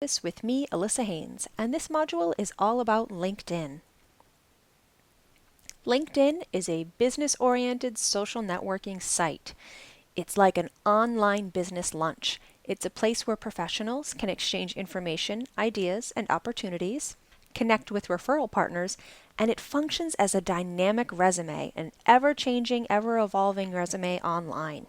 This with me, Alyssa Haynes, and this module is all about LinkedIn. LinkedIn is a business-oriented social networking site. It's like an online business lunch. It's a place where professionals can exchange information, ideas, and opportunities, connect with referral partners, and it functions as a dynamic resume, an ever-changing, ever-evolving resume online.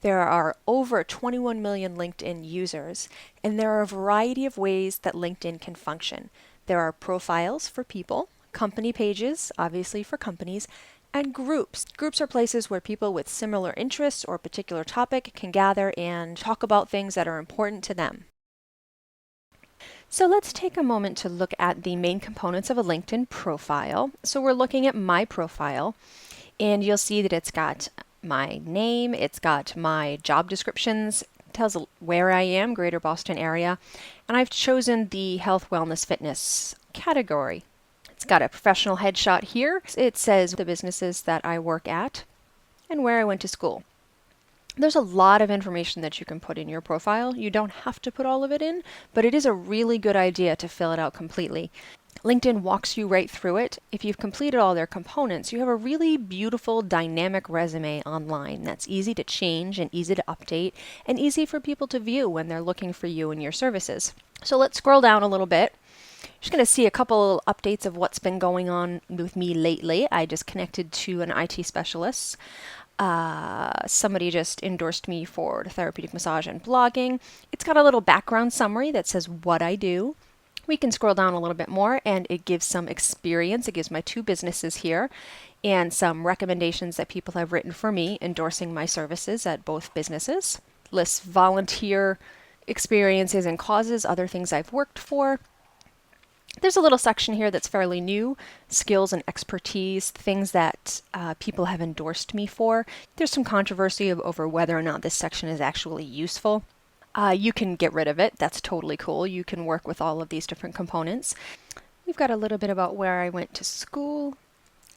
There are over 21 million LinkedIn users, and there are a variety of ways that LinkedIn can function. There are profiles for people, company pages, obviously for companies, and groups. Groups are places where people with similar interests or a particular topic can gather and talk about things that are important to them. So let's take a moment to look at the main components of a LinkedIn profile. So we're looking at my profile, and you'll see that it's got my name, it's got my job descriptions, tells where I am, Greater Boston area, and I've chosen the health, wellness, fitness category. It's got a professional headshot here. It says the businesses that I work at and where I went to school. There's a lot of information that you can put in your profile. You don't have to put all of it in, but it is a really good idea to fill it out completely. LinkedIn walks you right through it. If you've completed all their components, you have a really beautiful dynamic resume online that's easy to change and easy to update and easy for people to view when they're looking for you and your services. So let's scroll down a little bit. You're just going to see a couple updates of what's been going on with me lately. I just connected to an IT specialist. Somebody just endorsed me for therapeutic massage and blogging. It's got a little background summary that says what I do. We can scroll down a little bit more and it gives some experience. It gives my two businesses here and some recommendations that people have written for me endorsing my services at both businesses. Lists volunteer experiences and causes, other things I've worked for. There's a little section here that's fairly new, skills and expertise, things that people have endorsed me for. There's some controversy over whether or not this section is actually useful. You can get rid of it. That's totally cool. You can work with all of these different components. We've got a little bit about where I went to school,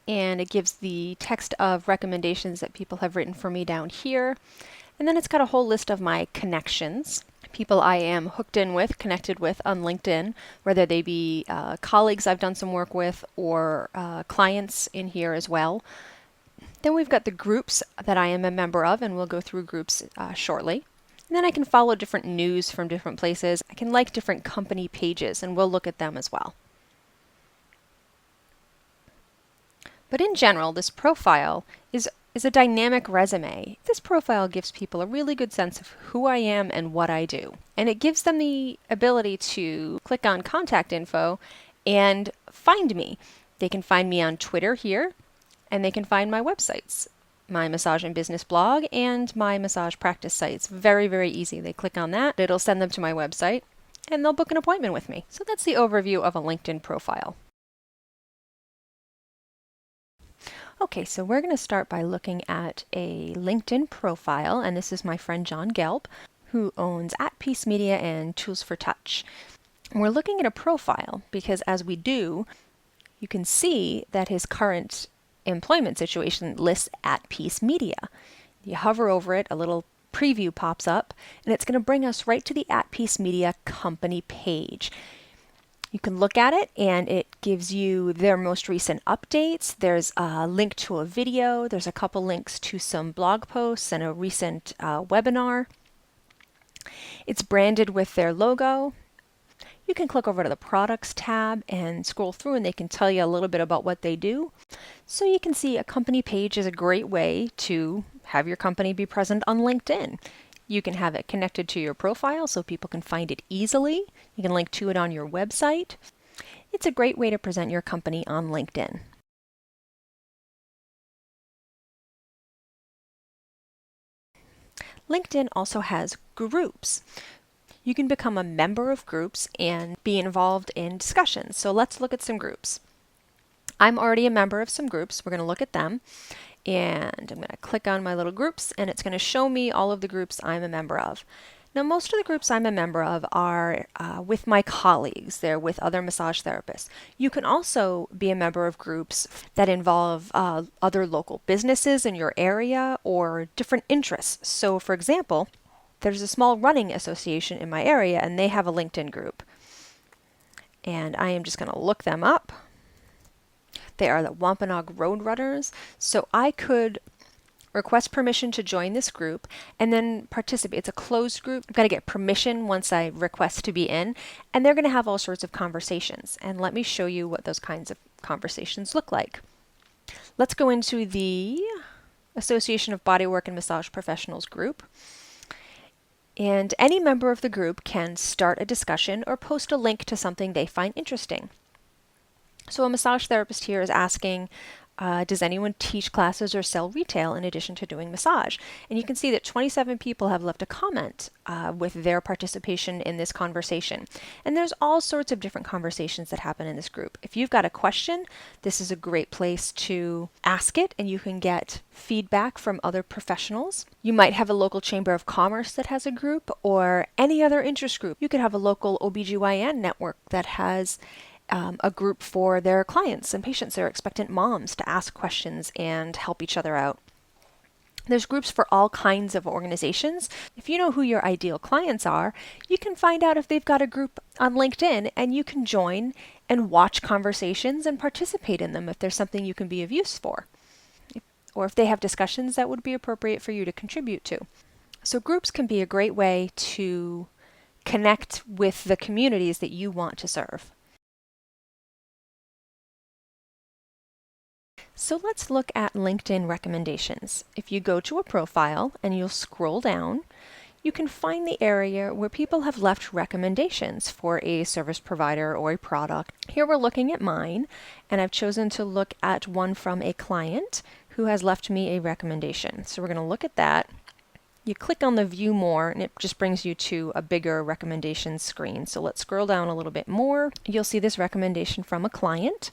and it gives the text of recommendations that people have written for me down here. And then it's got a whole list of my connections, people I am hooked in with, connected with on LinkedIn, whether they be colleagues I've done some work with or clients in here as well. Then we've got the groups that I am a member of, and we'll go through groups shortly. And then I can follow different news from different places. I can like different company pages, and we'll look at them as well. But in general, this profile is a dynamic resume. This profile gives people a really good sense of who I am and what I do. And it gives them the ability to click on contact info and find me. They can find me on Twitter here, and they can find my websites, my massage and business blog and my massage practice site. It's very, very easy. They click on that, it'll send them to my website, and they'll book an appointment with me. So that's the overview of a LinkedIn profile. Okay, so we're going to start by looking at a LinkedIn profile, and this is my friend John Gelb, who owns At Peace Media and Tools for Touch. And we're looking at a profile because as we do, you can see that his current employment situation lists At Peace Media. You hover over it, a little preview pops up, and it's going to bring us right to the At Peace Media company page. You can look at it and it gives you their most recent updates. There's a link to a video. There's a couple links to some blog posts and a recent webinar. It's branded with their logo. You can click over to the products tab and scroll through and they can tell you a little bit about what they do. So you can see a company page is a great way to have your company be present on LinkedIn. You can have it connected to your profile so people can find it easily. You can link to it on your website. It's a great way to present your company on LinkedIn. LinkedIn also has groups. You can become a member of groups and be involved in discussions. So let's look at some groups. I'm already a member of some groups. We're going to look at them. And I'm going to click on my little groups and it's going to show me all of the groups I'm a member of. Now most of the groups I'm a member of are with my colleagues. They're with other massage therapists. You can also be a member of groups that involve other local businesses in your area or different interests. So for example, there's a small running association in my area, and they have a LinkedIn group. And I am just going to look them up. They are the Wampanoag Roadrunners. So I could request permission to join this group and then participate. It's a closed group. I've got to get permission once I request to be in, and they're going to have all sorts of conversations. And let me show you what those kinds of conversations look like. Let's go into the Association of Bodywork and Massage Professionals group. And any member of the group can start a discussion or post a link to something they find interesting. So a massage therapist here is asking, does anyone teach classes or sell retail in addition to doing massage? And you can see that 27 people have left a comment with their participation in this conversation. And there's all sorts of different conversations that happen in this group. If you've got a question, this is a great place to ask it, and you can get feedback from other professionals. You might have a local chamber of commerce that has a group, or any other interest group. You could have a local OBGYN network that has a group for their clients and patients, their expectant moms, to ask questions and help each other out. There's groups for all kinds of organizations. If you know who your ideal clients are, you can find out if they've got a group on LinkedIn, and you can join and watch conversations and participate in them if there's something you can be of use for, or if they have discussions that would be appropriate for you to contribute to. So groups can be a great way to connect with the communities that you want to serve. So let's look at LinkedIn recommendations. If you go to a profile and you'll scroll down, you can find the area where people have left recommendations for a service provider or a product. Here we're looking at mine, and I've chosen to look at one from a client who has left me a recommendation. So we're going to look at that. You click on the View More, and it just brings you to a bigger recommendations screen. So let's scroll down a little bit more. You'll see this recommendation from a client,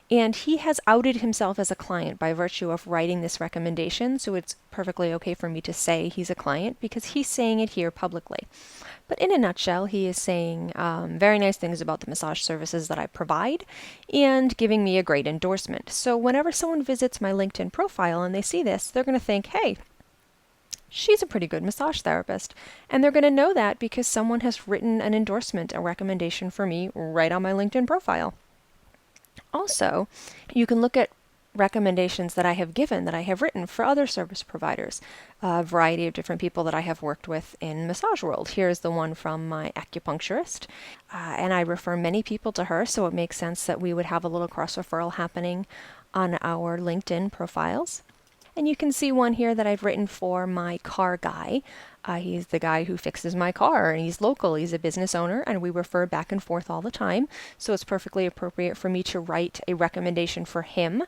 and he has outed himself as a client by virtue of writing this recommendation, so it's perfectly okay for me to say he's a client because he's saying it here publicly. But in a nutshell, he is saying very nice things about the massage services that I provide and giving me a great endorsement. So whenever someone visits my LinkedIn profile and they see this, they're going to think, hey, she's a pretty good massage therapist. And they're going to know that because someone has written an endorsement, a recommendation for me right on my LinkedIn profile. Also, you can look at recommendations that I have given, that I have written for other service providers, a variety of different people that I have worked with in massage world. Here's the one from my acupuncturist, and I refer many people to her, so it makes sense that we would have a little cross-referral happening on our LinkedIn profiles. And you can see one here that I've written for my car guy. He's the guy who fixes my car, and he's local. He's a business owner, and we refer back and forth all the time. So it's perfectly appropriate for me to write a recommendation for him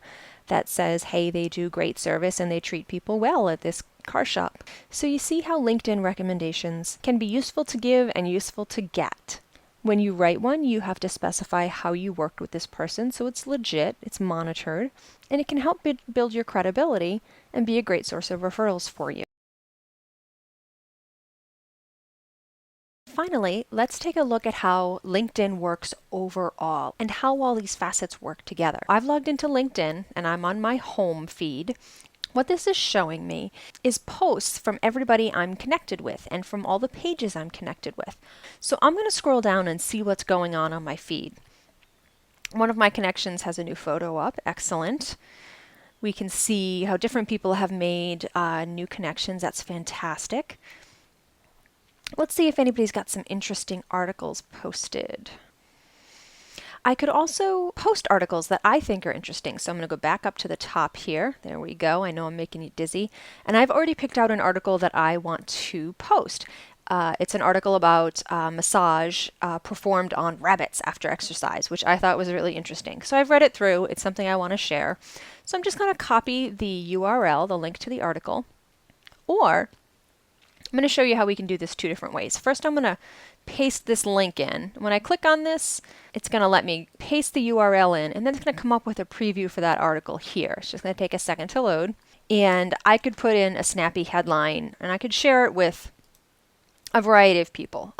that says, hey, they do great service and they treat people well at this car shop. So you see how LinkedIn recommendations can be useful to give and useful to get. When you write one, you have to specify how you worked with this person, so it's legit, it's monitored, and it can help build your credibility and be a great source of referrals for you. Finally, let's take a look at how LinkedIn works overall and how all these facets work together. I've logged into LinkedIn and I'm on my home feed. What this is showing me is posts from everybody I'm connected with and from all the pages I'm connected with. So I'm going to scroll down and see what's going on my feed. One of my connections has a new photo up. Excellent. We can see how different people have made new connections. That's fantastic. Let's see if anybody's got some interesting articles posted. I could also post articles that I think are interesting. So I'm going to go back up to the top here. There we go. I know I'm making you dizzy. And I've already picked out an article that I want to post. It's an article about massage performed on rabbits after exercise, which I thought was really interesting. So I've read it through. It's something I want to share. So I'm just going to copy the URL, the link to the article, or I'm going to show you how we can do this two different ways. First, I'm going to paste this link in. When I click on this, it's going to let me paste the URL in, and then it's going to come up with a preview for that article here. It's just going to take a second to load. And I could put in a snappy headline, and I could share it with a variety of people.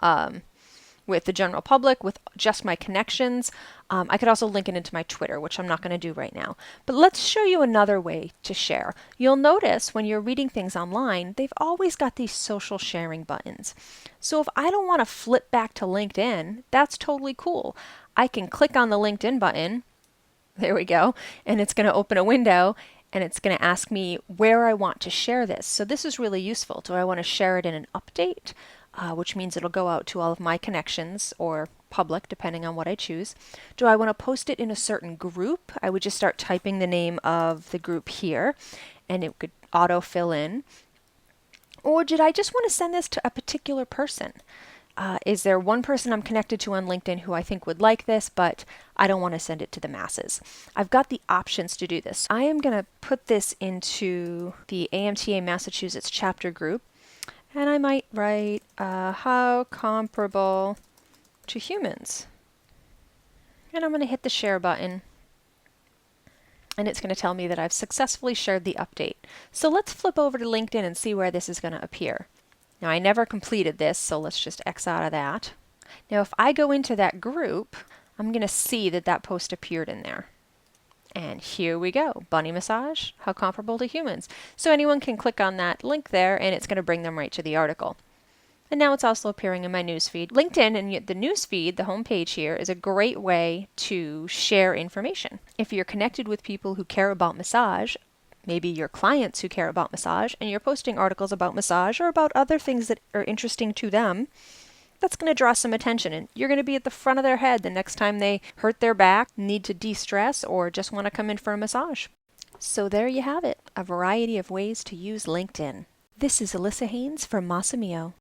with the general public, with just my connections. I could also link it into my Twitter, which I'm not going to do right now. But let's show you another way to share. You'll notice when you're reading things online, they've always got these social sharing buttons. So if I don't want to flip back to LinkedIn, that's totally cool. I can click on the LinkedIn button. There we go. And it's going to open a window and it's going to ask me where I want to share this. So this is really useful. Do I want to share it in an update, which means it'll go out to all of my connections or public, depending on what I choose. Do I want to post it in a certain group? I would just start typing the name of the group here and it could auto fill in. Or did I just want to send this to a particular person? Is there one person I'm connected to on LinkedIn who I think would like this, but I don't want to send it to the masses? I've got the options to do this. I am going to put this into the AMTA Massachusetts chapter group, and I might write, how comparable to humans? And I'm going to hit the share button, and it's going to tell me that I've successfully shared the update. So let's flip over to LinkedIn and see where this is going to appear. Now, I never completed this, so let's just X out of that. Now, if I go into that group, I'm going to see that that post appeared in there. And here we go, bunny massage, how comparable to humans. So anyone can click on that link there, and it's going to bring them right to the article. And now it's also appearing in my newsfeed. LinkedIn and the newsfeed, the homepage here, is a great way to share information. If you're connected with people who care about massage, maybe your clients who care about massage, and you're posting articles about massage or about other things that are interesting to them, that's going to draw some attention, and you're going to be at the front of their head the next time they hurt their back, need to de-stress, or just want to come in for a massage. So there you have it, a variety of ways to use LinkedIn. This is Alyssa Haynes from Sohnen-Moe.